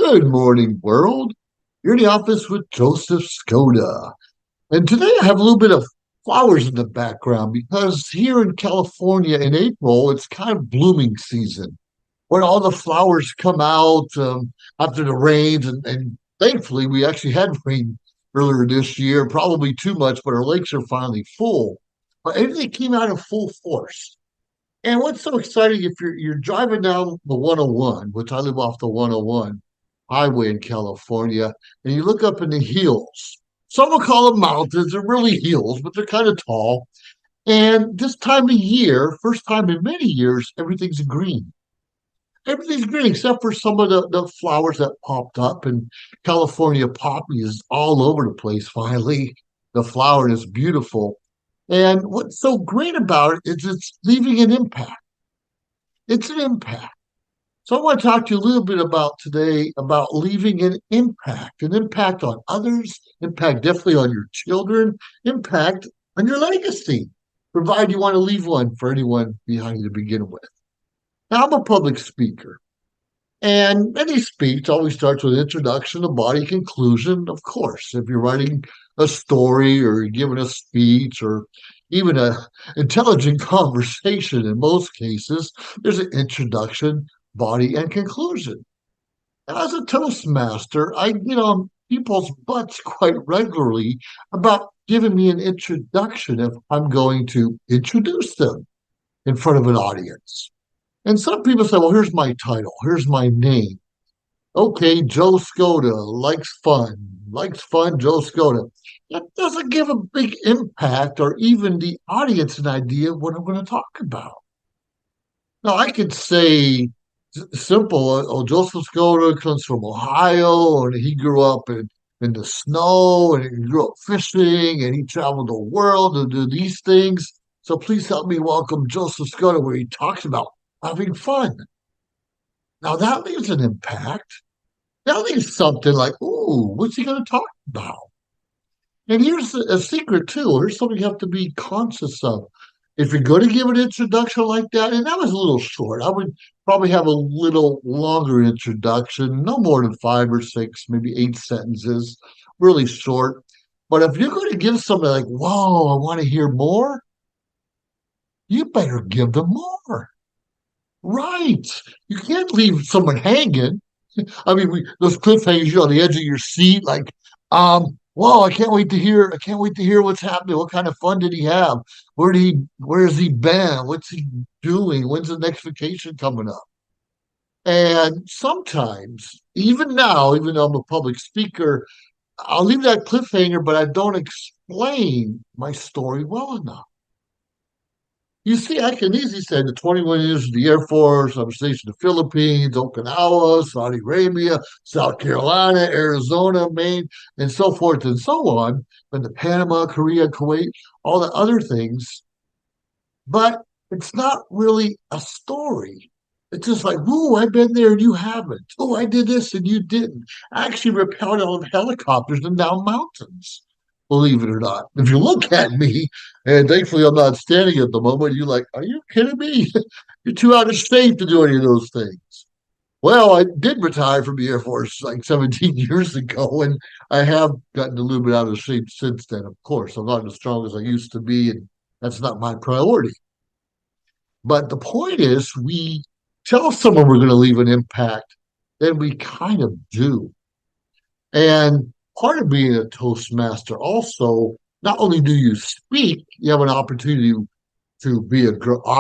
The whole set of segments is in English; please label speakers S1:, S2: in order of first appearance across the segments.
S1: Good morning, world. You're in the office with Joseph Skoda. And today I have a little bit of flowers in the background because here in California in April, it's kind of blooming season when all the flowers come out after the rains. And thankfully, we actually had rain earlier this year, probably too much, but our lakes are finally full. But everything came out in full force. And what's so exciting if you're driving down the 101, which I live off the 101 highway in California, and you look up in the hills. Some will call them mountains, they're really hills, but they're kind of tall. And this time of year, first time in many years, everything's green. Everything's green except for some of the flowers that popped up. And California poppy is all over the place finally. The flower is beautiful. And what's so great about it is it's leaving an impact. It's an impact. So I want to talk to you a little bit about today about leaving an impact on others, impact definitely on your children, impact on your legacy, provided you want to leave one for anyone behind you to begin with. Now, I'm a public speaker, and any speech always starts with an introduction, a body, conclusion. Of course, if you're writing a story or you're giving a speech or even a intelligent conversation, in most cases, there's an introduction, body, and conclusion. And as a Toastmaster, I get on people's butts quite regularly about giving me an introduction if I'm going to introduce them in front of an audience. And some people say, well, here's my title, here's my name. Okay, Joe Skoda likes fun, Joe Skoda. That doesn't give a big impact or even the audience an idea of what I'm going to talk about. Now, I could say simple, oh, Joseph Skoda comes from Ohio and he grew up in the snow and he grew up fishing and he traveled the world to do these things. So please help me welcome Joseph Skoda, where he talks about having fun. Now that leaves an impact. That leaves something like, ooh, what's he going to talk about? And here's a secret too. Here's something you have to be conscious of. If you're going to give an introduction like that, and that was a little short, I would probably have a little longer introduction, no more than 5 or 6, maybe 8 sentences, really short. But if you're going to give somebody like, whoa, I want to hear more, you better give them more. Right. You can't leave someone hanging. I mean, those cliffhangers, on the edge of your seat, like, whoa, I can't wait to hear. I can't wait to hear what's happening. What kind of fun did he have? Where has he been? What's he doing? When's the next vacation coming up? And sometimes, even now, even though I'm a public speaker, I'll leave that cliffhanger, but I don't explain my story well enough. You see, I can easily say the 21 years of the Air Force, I was stationed in the Philippines, Okinawa, Saudi Arabia, South Carolina, Arizona, Maine, and so forth and so on, and the Panama, Korea, Kuwait, all the other things. But it's not really a story. It's just like, ooh, I've been there and you haven't. Oh, I did this and you didn't. I actually rappelled out of helicopters and down mountains, believe it or not. If you look at me, and thankfully I'm not standing at the moment, you're like, are you kidding me? You're too out of shape to do any of those things. Well, I did retire from the Air Force like 17 years ago, and I have gotten a little bit out of shape since then, of course. I'm not as strong as I used to be, and that's not my priority. But the point is, we tell someone we're going to leave an impact, then we kind of do. And part of being a Toastmaster also, not only do you speak, you have an opportunity to be a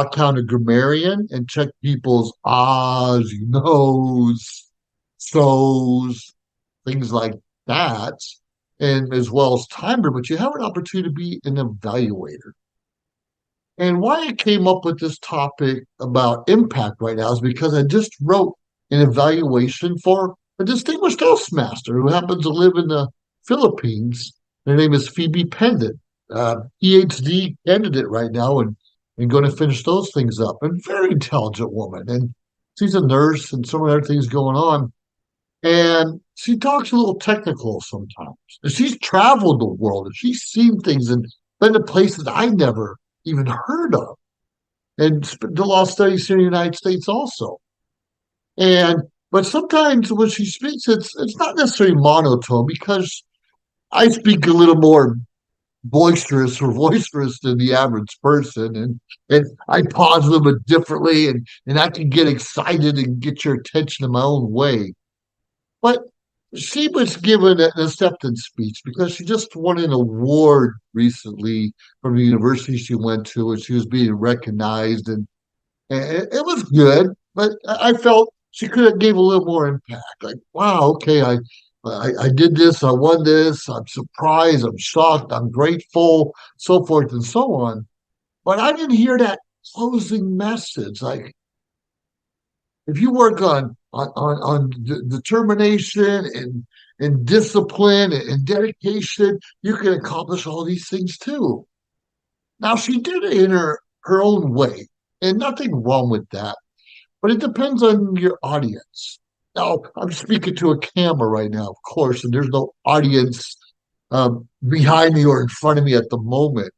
S1: counter grammarian and check people's ahs, knows, so's, things like that, and as well as timer, but you have an opportunity to be an evaluator. And why I came up with this topic about impact right now is because I just wrote an evaluation for a distinguished Toastmaster who happens to live in the Philippines. Her name is Phoebe Pendant, PhD candidate right now, and going to finish those things up. And very intelligent woman. And she's a nurse and some other things going on. And she talks a little technical sometimes. And she's traveled the world and she's seen things and been to places I never even heard of. And the law studies here in the United States also. And But sometimes when she speaks, it's not necessarily monotone because I speak a little more boisterous or boisterous than the average person, and I pause a little bit differently, and I can get excited and get your attention in my own way. But she was given an acceptance speech because she just won an award recently from the university she went to, and she was being recognized, and it was good. But I felt she could have gave a little more impact. Like, wow, okay, I did this, I won this, I'm surprised, I'm shocked, I'm grateful, so forth and so on. But I didn't hear that closing message. Like, if you work on determination and discipline and dedication, you can accomplish all these things too. Now she did it in her own way, and nothing wrong with that. But it depends on your audience. Now I'm speaking to a camera right now, of course, and there's no audience behind me or in front of me at the moment.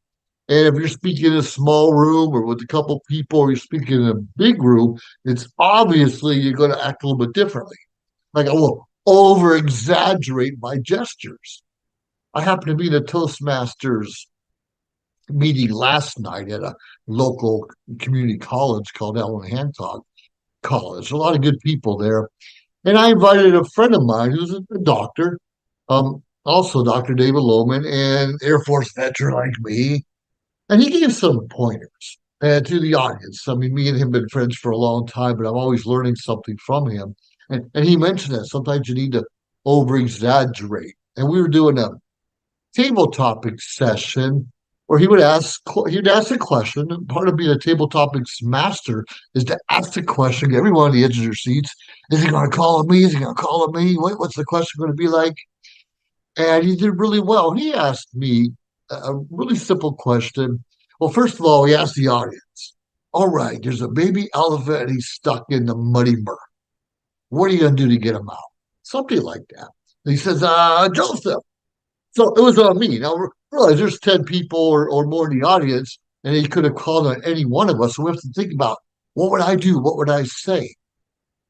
S1: And if you're speaking in a small room or with a couple people, or you're speaking in a big room, it's obviously you're going to act a little bit differently. Like I will over exaggerate my gestures. I happened to be in a Toastmasters meeting last night at a local community college called Ellen Hancock College. A lot of good people there. And I invited a friend of mine who's a doctor, also Dr. David Lohman, and Air Force veteran like me. And he gave some pointers to the audience. I mean, me and him have been friends for a long time, but I'm always learning something from him. And he mentioned that sometimes you need to over exaggerate. And we were doing a table topic session where he'd ask a question. And part of being a table topics master is to ask the question, get everyone on the edge of their seats. Is he going to call on me? Is he going to call on me? What's the question going to be like? And he did really well. He asked me a really simple question. Well, first of all, he asked the audience, all right, there's a baby elephant and he's stuck in the muddy murk. What are you going to do to get him out? Something like that. And he says, Joseph. So it was on me. Now, realize there's 10 people or more in the audience, and he could have called on any one of us. So we have to think about what would I do? What would I say?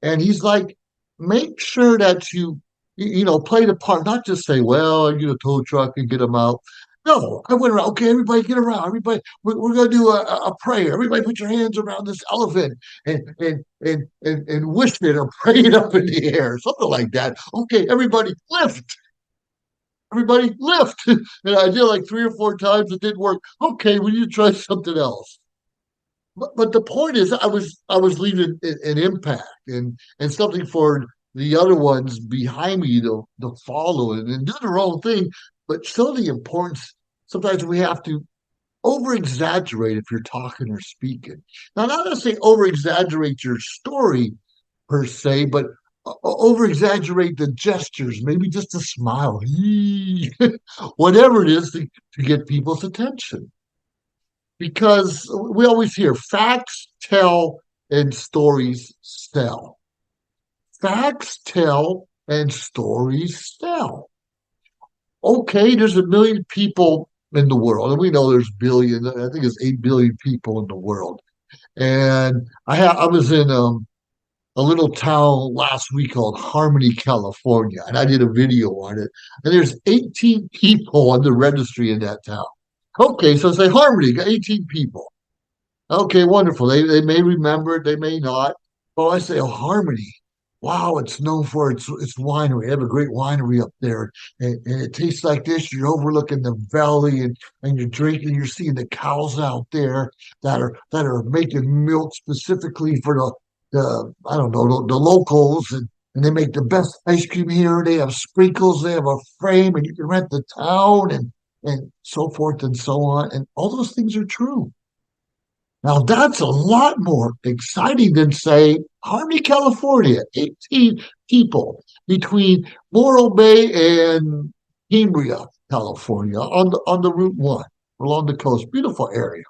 S1: And he's like, make sure that you play the part, not just say, well, I get a tow truck and get them out. No, I went around, okay, everybody get around. Everybody, we're going to do a prayer. Everybody put your hands around this elephant and wish it or pray it up in the air, something like that. Okay, everybody lift. Everybody lift. And I did like 3 or 4 times. It didn't work. Okay, we need to try something else. But the point is, I was leaving an impact and something for the other ones behind me to follow and do their own thing, but still the importance. Sometimes we have to over exaggerate if you're talking or speaking. Now, not to say over exaggerate your story per se, but over exaggerate the gestures, maybe just a smile, whatever it is to get people's attention because we always hear facts tell and stories sell. Facts tell and stories sell. Okay, there's a million people in the world, and we know there's billion. I think it's 8 billion people in the world. And I was in a little town last week called Harmony, California, and I did a video on it. And there's 18 people on the registry in that town. Okay, so say Harmony, got 18 people. Okay, wonderful. They may remember it, they may not. But I say, oh, Harmony. Wow, it's known for its winery. They have a great winery up there. And it tastes like this. You're overlooking the valley and you're drinking, you're seeing the cows out there that are making milk specifically for the I don't know, the locals and they make the best ice cream here. They have sprinkles, they have a frame, and you can rent the town and so forth and so on. And all those things are true. Now that's a lot more exciting than say Harmony, California, 18 people between Morro Bay and Cambria, California, on the Route 1 along the coast. Beautiful area.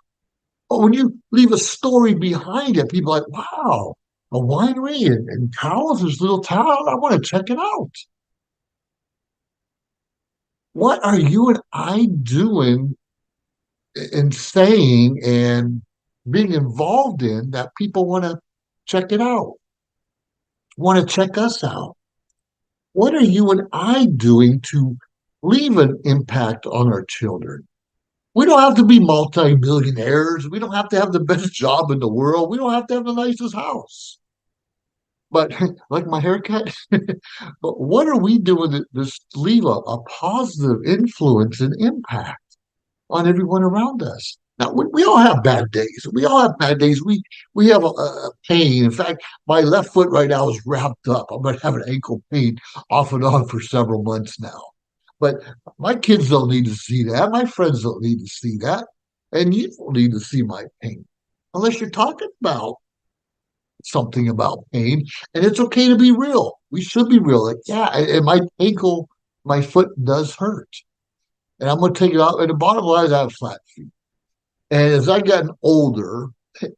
S1: But when you leave a story behind it, people are like, wow, a winery and cows, this little town, I want to check it out. What are you and I doing and saying and being involved in that people want to check it out? want to check us out. What are you and I doing to leave an impact on our children? We don't have to be multimillionaires. We don't have to have the best job in the world. We don't have to have the nicest house. But like my haircut, but what are we doing to just leave a positive influence and impact on everyone around us? Now we all have bad days. We all have bad days. We have a pain. In fact, my left foot right now is wrapped up. I'm gonna have an ankle pain off and on for several months now. But my kids don't need to see that. My friends don't need to see that. And you don't need to see my pain unless you're talking about something about pain. And it's okay to be real. We should be real. Like, yeah, and my ankle, my foot does hurt. And I'm going to take it out. And the bottom line is I have flat feet. And as I gotten older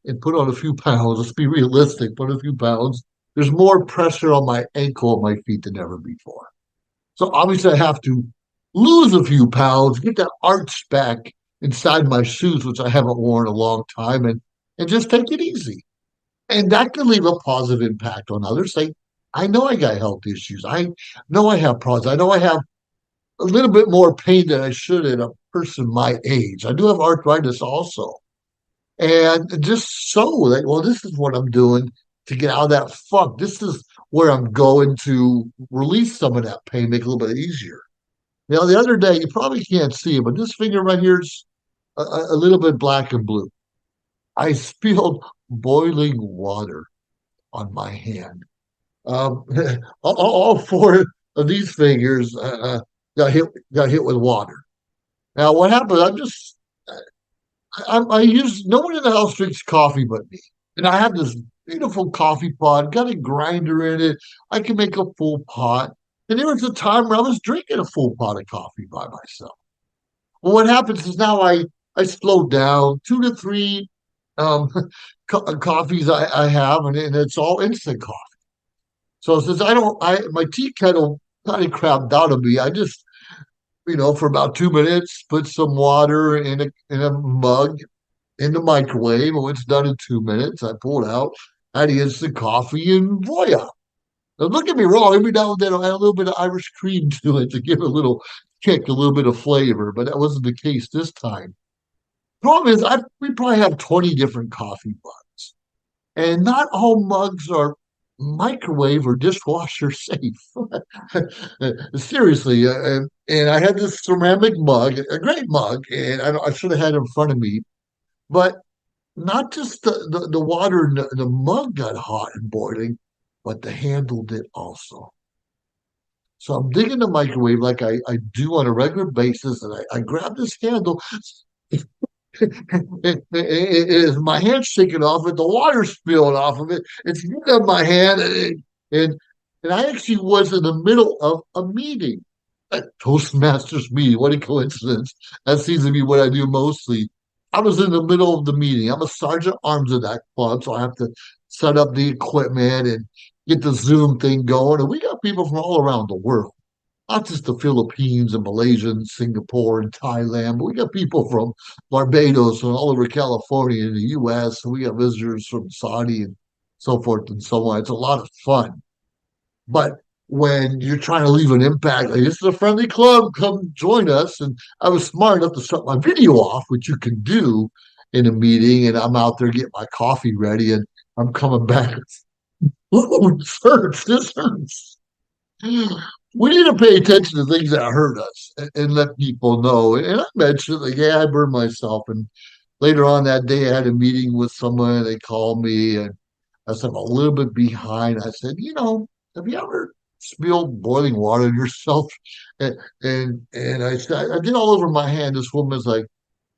S1: and put on a few pounds, let's be realistic, put a few pounds, there's more pressure on my ankle and my feet than ever before. So obviously I have to lose a few pounds, get that arch back inside my shoes, which I haven't worn in a long time, and just take it easy. And that can leave a positive impact on others. Say, I know I got health issues. I know I have problems. I know I have a little bit more pain than I should in a person my age. I do have arthritis also. And just so that, well, this is what I'm doing to get out of that funk. This is where I'm going to release some of that pain, make it a little bit easier. Now, the other day, you probably can't see it, but this finger right here is a little bit black and blue. I spilled boiling water on my hand. Um, all four of these fingers got hit with water. Now, what happened? I use no one in the house drinks coffee but me, and I have this beautiful coffee pot, got a grinder in it. I can make a full pot, and there was a time where I was drinking a full pot of coffee by myself. Well, what happens is now I slow down 2 to 3 um, coffees I have, and it's all instant coffee. So since I my tea kettle kind of crapped out of me, I just for about 2 minutes, put some water in a mug in the microwave. When it's done in 2 minutes, I pull it out, add the instant coffee, and voila. Now, don't get me wrong, every now and then I'll add a little bit of Irish cream to it to give it a little kick, a little bit of flavor, but that wasn't the case this time. Problem is, we probably have 20 different coffee mugs, and not all mugs are microwave or dishwasher safe. Seriously, and I had this ceramic mug, a great mug, and I should have had it in front of me, but not just the water in the mug got hot and boiling, but the handle did also. So I'm digging the microwave like I do on a regular basis, and I grab this handle. As my hand's shaking off it, the water spilled off of it. It's on my hand, and and I actually was in the middle of a meeting, a Toastmasters meeting. What a coincidence! That seems to be what I do mostly. I was in the middle of the meeting. I'm a sergeant arms of that club, so I have to set up the equipment and get the Zoom thing going. And we got people from all around the world, not just the Philippines and Malaysia and Singapore and Thailand, but we got people from Barbados and all over California and the US. And we got visitors from Saudi and so forth and so on. It's a lot of fun. But when you're trying to leave an impact, like this is a friendly club, come join us. And I was smart enough to shut my video off, which you can do in a meeting. And I'm out there getting my coffee ready, and I'm coming back. Oh, this hurts. This hurts. We need to pay attention to things that hurt us and let people know. And I mentioned, like, yeah, I burned myself. And later on that day, I had a meeting with someone. And they called me, and I said, I'm a little bit behind. I said, have you ever spilled boiling water on yourself? And I said, I did all over my hand. This woman's like,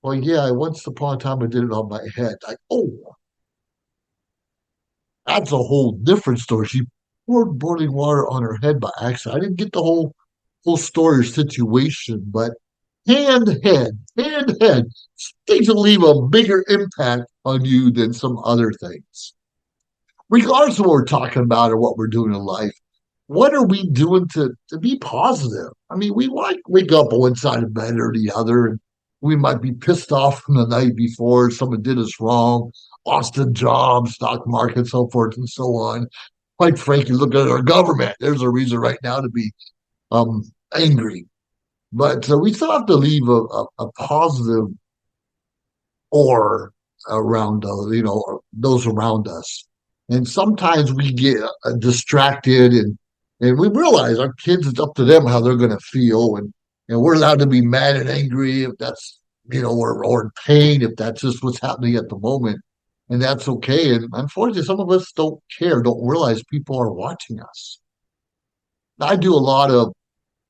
S1: well, yeah, once upon a time I did it on my head. Like, oh, that's a whole different story. She poured boiling water on her head by accident. I didn't get the whole story or situation, but hand, things will leave a bigger impact on you than some other things. Regardless of what we're talking about or what we're doing in life, what are we doing to be positive? I mean, we might wake up on one side of bed or the other, and we might be pissed off from the night before someone did us wrong, lost a job, stock market, so forth and so on. quite frankly, look at our government. There's a reason right now to be um, angry. But we still have to leave a positive aura around, those around us. And sometimes we get distracted and we realize our kids, it's up to them how they're going to feel. And we're allowed to be mad and angry if that's, or in pain if that's just what's happening at the moment. And that's okay. And unfortunately, some of us don't care, don't realize people are watching us. I do a lot of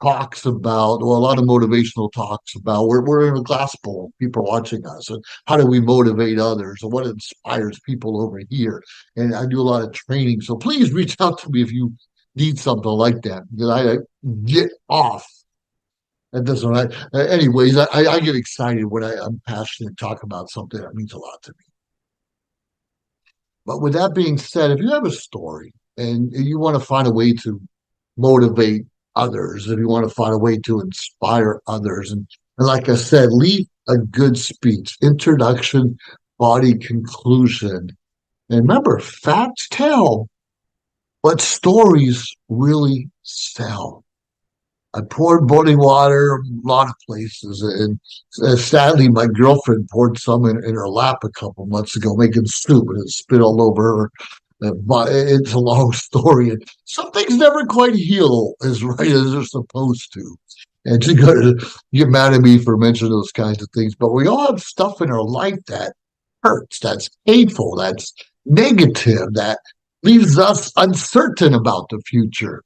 S1: talks about, well, a lot of motivational talks about we're in a glass bowl, people are watching us, and how do we motivate others, and what inspires people over here. And I do a lot of training. So please reach out to me if you need something like that. That I get off. That doesn't right. Anyways, I get excited when I'm passionate and talk about something that means a lot to me. But with that being said, if you have a story and you want to find a way to motivate others, if you want to find a way to inspire others. And like I said, leave a good speech, introduction, body, conclusion. And remember, facts tell, but stories really sell. I poured boiling water a lot of places, and sadly, my girlfriend poured some in her lap a couple months ago, making soup, and it spit all over her. But it's a long story, and some things never quite heal as right as they're supposed to. And she's going to get mad at me for mentioning those kinds of things. But we all have stuff in our life that hurts, that's painful, that's negative, that leaves us uncertain about the future.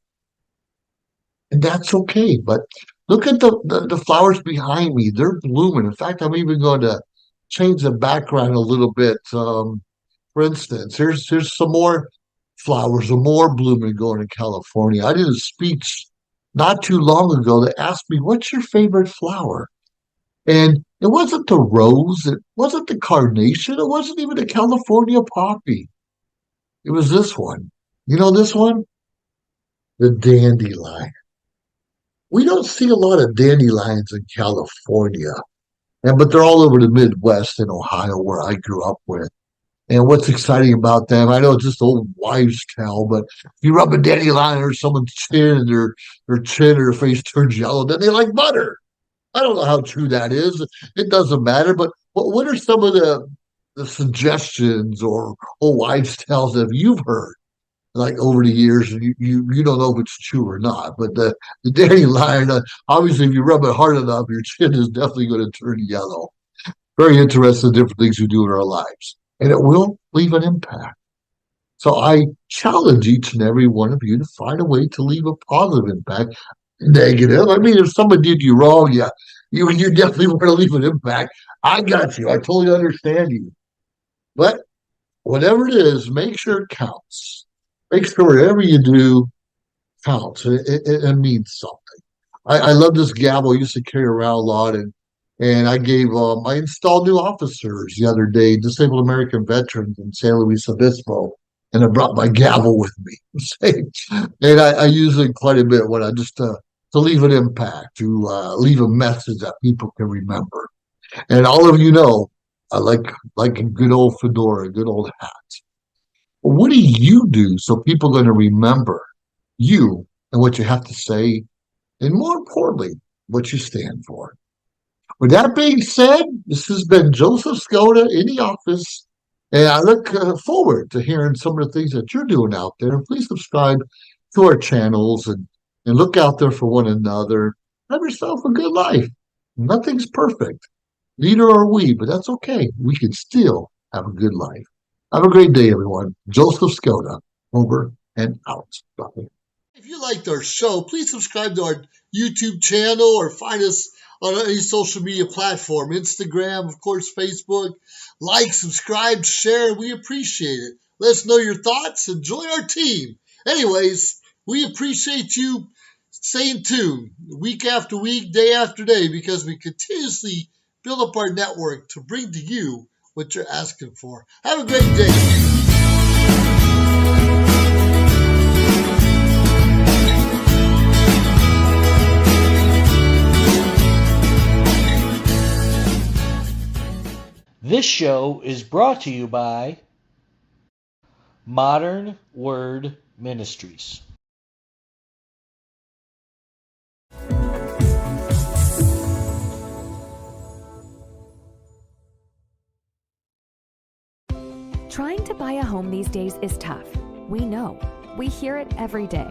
S1: And that's okay. But look at the flowers behind me. They're blooming. In fact, I'm even going to change the background a little bit. For instance, here's some more flowers, some more blooming going in California. I did a speech not too long ago that asked me, "What's your favorite flower?" And it wasn't the rose, it wasn't the carnation, it wasn't even the California poppy. It was this one. You know this one? The dandelion. We don't see a lot of dandelions in California, but they're all over the Midwest in Ohio where I grew up with. And what's exciting about them, I know it's just old wives' tale, but if you rub a dandelion or someone's chin and their chin or their face turns yellow, then they like butter. I don't know how true that is. It doesn't matter. But what are some of the suggestions or old wives' tales that you've heard like over the years, and you don't know if it's true or not? But the dandelion, obviously, if you rub it hard enough, your chin is definitely going to turn yellow. Very interesting, different things we do in our lives, and it will leave an impact. So I challenge each and every one of you to find a way to leave a positive impact. Negative. I mean, if someone did you wrong, yeah, you definitely want to leave an impact. I got you. I totally understand you. But whatever it is, make sure it counts. Make sure whatever you do counts. It means something. I love this gavel. I used to carry around a lot, and I installed new officers the other day, disabled American veterans in San Luis Obispo, and I brought my gavel with me. And I use it quite a bit when I just to leave an impact, to leave a message that people can remember. And all of you know, I like a good old fedora, a good old hat. But what do you do so people are going to remember you and what you have to say, and more importantly, what you stand for? With that being said, this has been Joseph Skoda in the office, and I look forward to hearing some of the things that you're doing out there. And please subscribe to our channels and look out there for one another. Have yourself a good life. Nothing's perfect. Neither are we, but that's okay. We can still have a good life. Have a great day, everyone. Joseph Skoda, over and out. Bye. If you liked our show, please subscribe to our YouTube channel or find us on any social media platform, Instagram, of course, Facebook. Like, subscribe, share. We appreciate it. Let us know your thoughts and join our team. Anyways, we appreciate you staying tuned week after week, day after day, because we continuously build up our network to bring to you what you're asking for. Have a great day.
S2: This show is brought to you by Modern Word Ministries.
S3: Trying to buy a home these days is tough. We know. We hear it every day.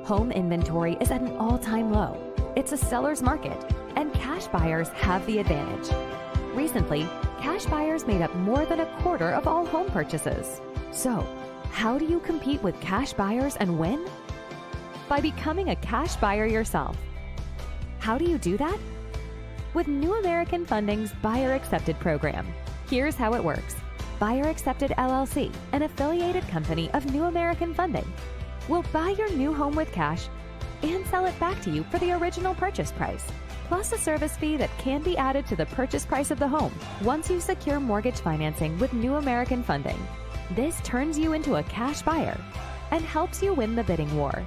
S3: Home inventory is at an all-time low. It's a seller's market, and cash buyers have the advantage. Recently, cash buyers made up more than a quarter of all home purchases. So, how do you compete with cash buyers and win? By becoming a cash buyer yourself. How do you do that? With New American Funding's Buyer Accepted program. Here's how it works. Buyer Accepted LLC, an affiliated company of New American Funding, will buy your new home with cash and sell it back to you for the original purchase price, plus a service fee that can be added to the purchase price of the home once you secure mortgage financing with New American Funding. This turns you into a cash buyer and helps you win the bidding war.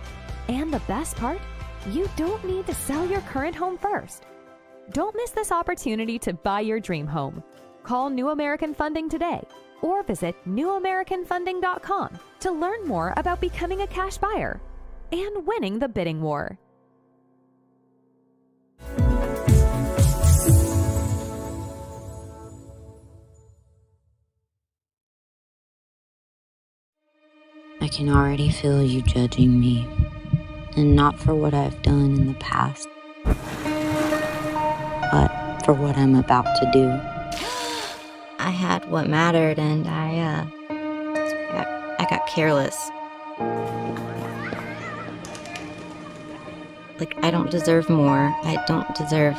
S3: And the best part? You don't need to sell your current home first. Don't miss this opportunity to buy your dream home. Call New American Funding today or visit newamericanfunding.com to learn more about becoming a cash buyer and winning the bidding war.
S4: I can already feel you judging me, and not for what I've done in the past, but for what I'm about to do. I had what mattered, and I got careless. Like, I don't deserve more. I don't deserve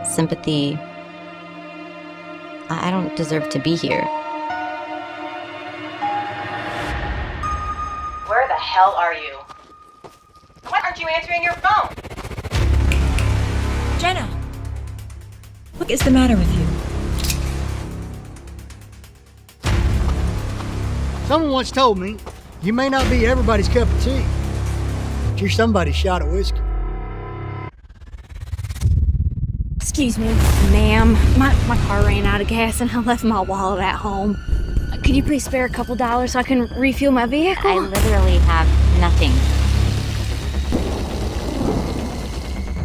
S4: sympathy. I don't deserve to be here.
S5: Where the hell are you? Why aren't you answering your phone?
S6: Jenna! What is the matter with you?
S7: Someone once told me, you may not be everybody's cup of tea, but you're somebody's shot of whiskey.
S6: Excuse me, ma'am. My car ran out of gas and I left my wallet at home. Could you please spare a couple dollars so I can refuel my vehicle?
S4: I literally have nothing.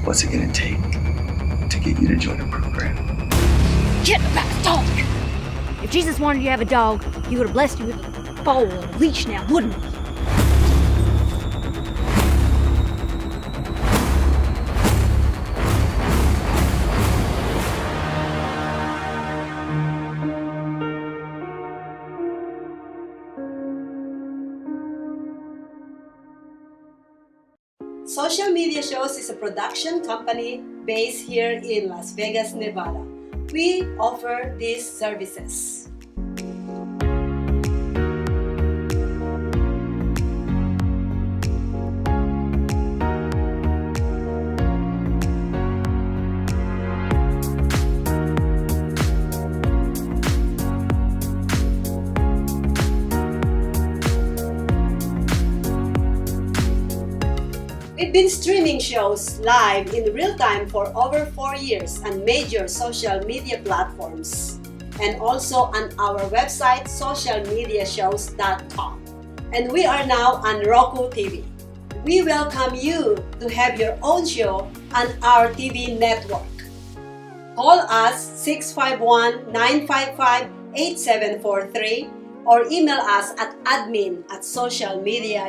S8: What's it gonna take to get you to join the program?
S6: Get about a dog! If Jesus wanted you to have a dog, he would have blessed you with a bowl and a leash now, wouldn't he?
S9: Social Media Shows is a production company based here in Las Vegas, Nevada. We offer these services. We've been streaming shows live in real time for over 4 years on major social media platforms and also on our website socialmediashows.com. And we are now on Roku TV. We welcome you to have your own show on our TV network. Call us 651-955-8743 or email us at admin@socialmedia